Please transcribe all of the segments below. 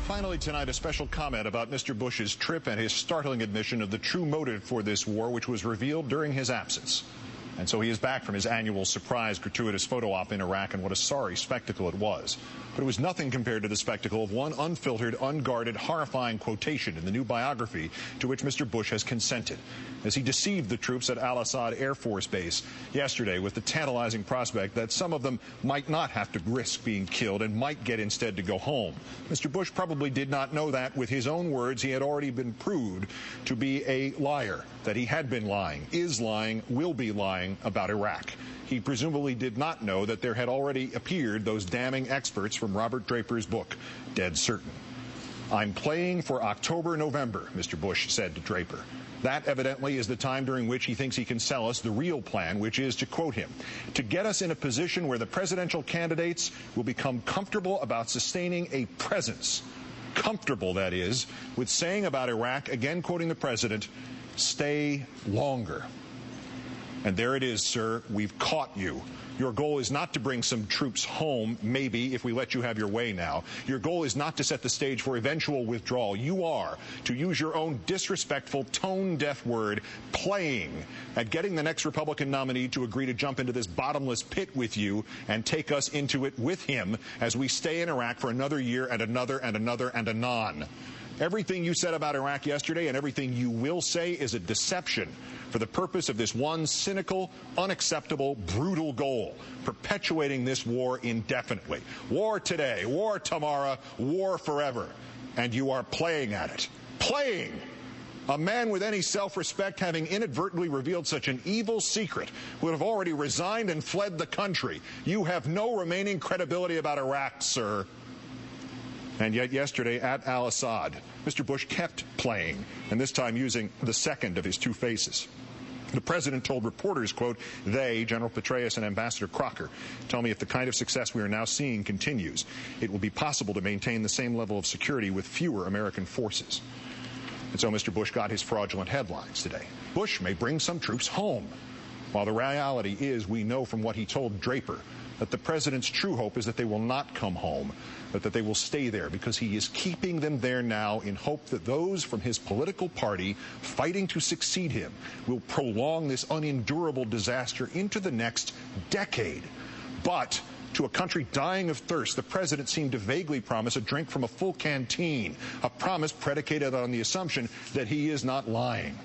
Finally tonight, a special comment about Mr. Bush's trip and his startling admission of the true motive for this war, which was revealed during his absence. And so he is back from his annual surprise gratuitous photo op in Iraq, and what a sorry spectacle it was. But it was nothing compared to the spectacle of one unfiltered, unguarded, horrifying quotation in the new biography to which Mr. Bush has consented, as he deceived the troops at Al-Assad Air Force Base yesterday with the tantalizing prospect that some of them might not have to risk being killed and might get instead to go home. Mr. Bush probably did not know that. With his own words, he had already been proved to be a liar, that he had been lying, is lying, will be lying about Iraq. He presumably did not know that there had already appeared those damning experts from Robert Draper's book, Dead Certain. "I'm playing for October, November," Mr. Bush said to Draper. That evidently is the time during which he thinks he can sell us the real plan, which is, to quote him, "to get us in a position where the presidential candidates will become comfortable about sustaining a presence." Comfortable, that is, with saying about Iraq, again quoting the president, "stay longer." And there it is, sir. We've caught you. Your goal is not to bring some troops home, maybe, if we let you have your way now. Your goal is not to set the stage for eventual withdrawal. You are, to use your own disrespectful, tone-deaf word, playing at getting the next Republican nominee to agree to jump into this bottomless pit with you and take us into it with him as we stay in Iraq for another year and another and another and anon. Everything you said about Iraq yesterday and everything you will say is a deception for the purpose of this one cynical, unacceptable, brutal goal, perpetuating this war indefinitely. War today, war tomorrow, war forever. And you are playing at it. Playing! A man with any self-respect, having inadvertently revealed such an evil secret, would have already resigned and fled the country. You have no remaining credibility about Iraq, sir. And yet yesterday at Al-Assad, Mr. Bush kept playing, and this time using the second of his two faces. The president told reporters, quote, "They, General Petraeus and Ambassador Crocker, tell me if the kind of success we are now seeing continues, it will be possible to maintain the same level of security with fewer American forces." And so Mr. Bush got his fraudulent headlines today. Bush may bring some troops home, while the reality is, we know from what he told Draper, that the president's true hope is that they will not come home, but that they will stay there, because he is keeping them there now in hope that those from his political party fighting to succeed him will prolong this unendurable disaster into the next decade. But to a country dying of thirst, the president seemed to vaguely promise a drink from a full canteen, a promise predicated on the assumption that he is not lying.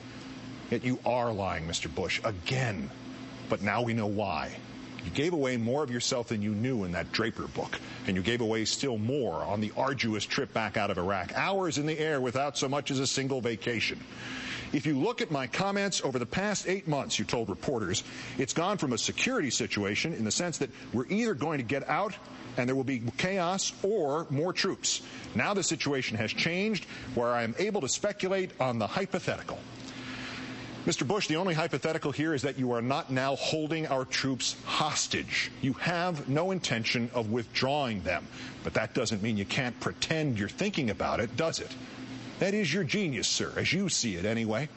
Yet you are lying, Mr. Bush, again. But now we know why. You gave away more of yourself than you knew in that Draper book, and you gave away still more on the arduous trip back out of Iraq. Hours in the air without so much as a single vacation. If you look at my comments over the past 8 months, you told reporters, it's gone from a security situation in the sense that we're either going to get out and there will be chaos or more troops. Now the situation has changed where I am able to speculate on the hypothetical. Mr. Bush, the only hypothetical here is that you are not now holding our troops hostage. You have no intention of withdrawing them. But that doesn't mean you can't pretend you're thinking about it, does it? That is your genius, sir, as you see it anyway.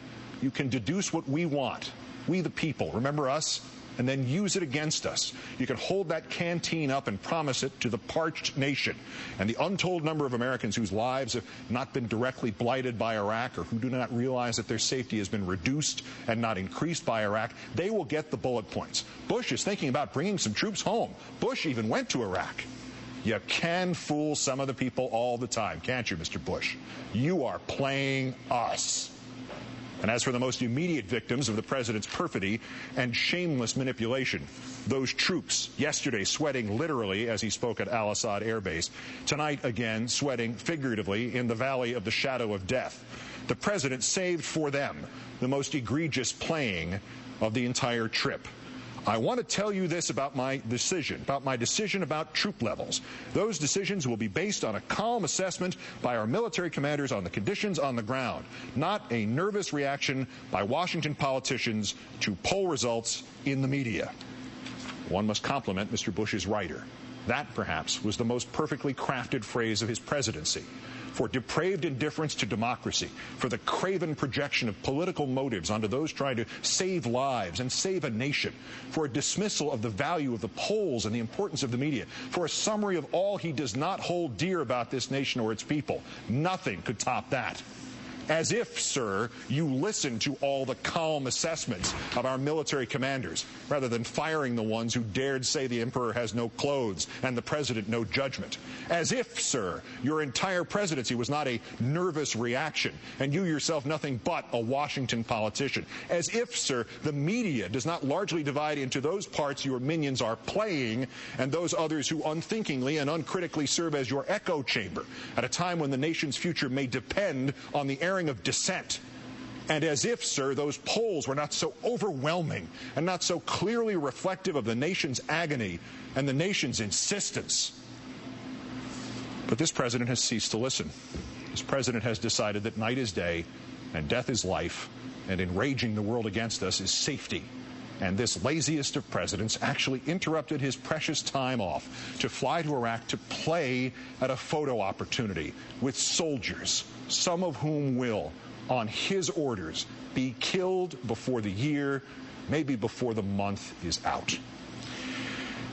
You can deduce what we want, we the people, remember us, and then use it against us. You can hold that canteen up and promise it to the parched nation. And the untold number of Americans whose lives have not been directly blighted by Iraq, or who do not realize that their safety has been reduced and not increased by Iraq, they will get the bullet points. Bush is thinking about bringing some troops home. Bush even went to Iraq. You can fool some of the people all the time, can't you, Mr. Bush? You are playing us. And as for the most immediate victims of the president's perfidy and shameless manipulation, those troops yesterday sweating literally as he spoke at Al-Assad Air Base, tonight again sweating figuratively in the valley of the shadow of death, the president saved for them the most egregious playing of the entire trip. I want to tell you this about my decision about troop levels. Those decisions will be based on a calm assessment by our military commanders on the conditions on the ground, not a nervous reaction by Washington politicians to poll results in the media. One must compliment Mr. Bush's writer. That, perhaps, was the most perfectly crafted phrase of his presidency. For depraved indifference to democracy, for the craven projection of political motives onto those trying to save lives and save a nation, for a dismissal of the value of the polls and the importance of the media, for a summary of all he does not hold dear about this nation or its people. Nothing could top that. As if, sir, you listened to all the calm assessments of our military commanders, rather than firing the ones who dared say the emperor has no clothes and the president no judgment. As if, sir, your entire presidency was not a nervous reaction, and you yourself nothing but a Washington politician. As if, sir, the media does not largely divide into those parts your minions are playing and those others who unthinkingly and uncritically serve as your echo chamber at a time when the nation's future may depend on the airing of dissent. And as if, sir, those polls were not so overwhelming and not so clearly reflective of the nation's agony and the nation's insistence. But this president has ceased to listen. This president has decided that night is day and death is life, and enraging the world against us is safety. And this laziest of presidents actually interrupted his precious time off to fly to Iraq to play at a photo opportunity with soldiers, some of whom will, on his orders, be killed before the year, maybe before the month is out.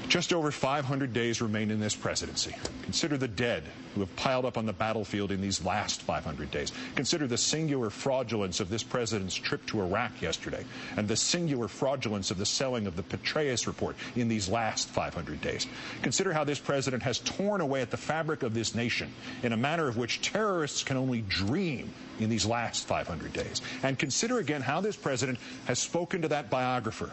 Just over 500 days remain in this presidency. Consider the dead who have piled up on the battlefield in these last 500 days. Consider the singular fraudulence of this president's trip to Iraq yesterday, and the singular fraudulence of the selling of the Petraeus report in these last 500 days. Consider how this president has torn away at the fabric of this nation in a manner of which terrorists can only dream in these last 500 days. And consider again how this president has spoken to that biographer,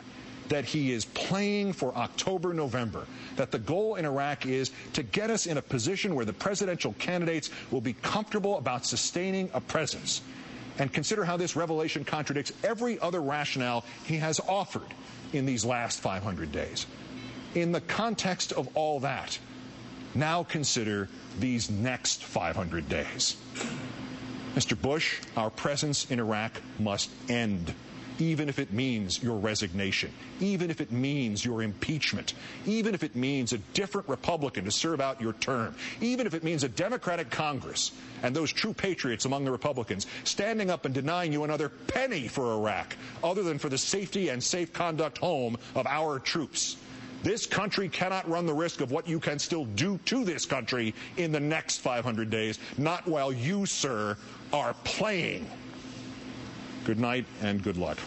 that he is playing for October, November, that the goal in Iraq is to get us in a position where the presidential candidates will be comfortable about sustaining a presence. And consider how this revelation contradicts every other rationale he has offered in these last 500 days. In the context of all that, now consider these next 500 days. Mr. Bush, our presence in Iraq must end, even if it means your resignation, even if it means your impeachment, even if it means a different Republican to serve out your term, even if it means a Democratic Congress and those true patriots among the Republicans standing up and denying you another penny for Iraq, other than for the safety and safe conduct home of our troops. This country cannot run the risk of what you can still do to this country in the next 500 days, not while you, sir, are playing. Good night and good luck.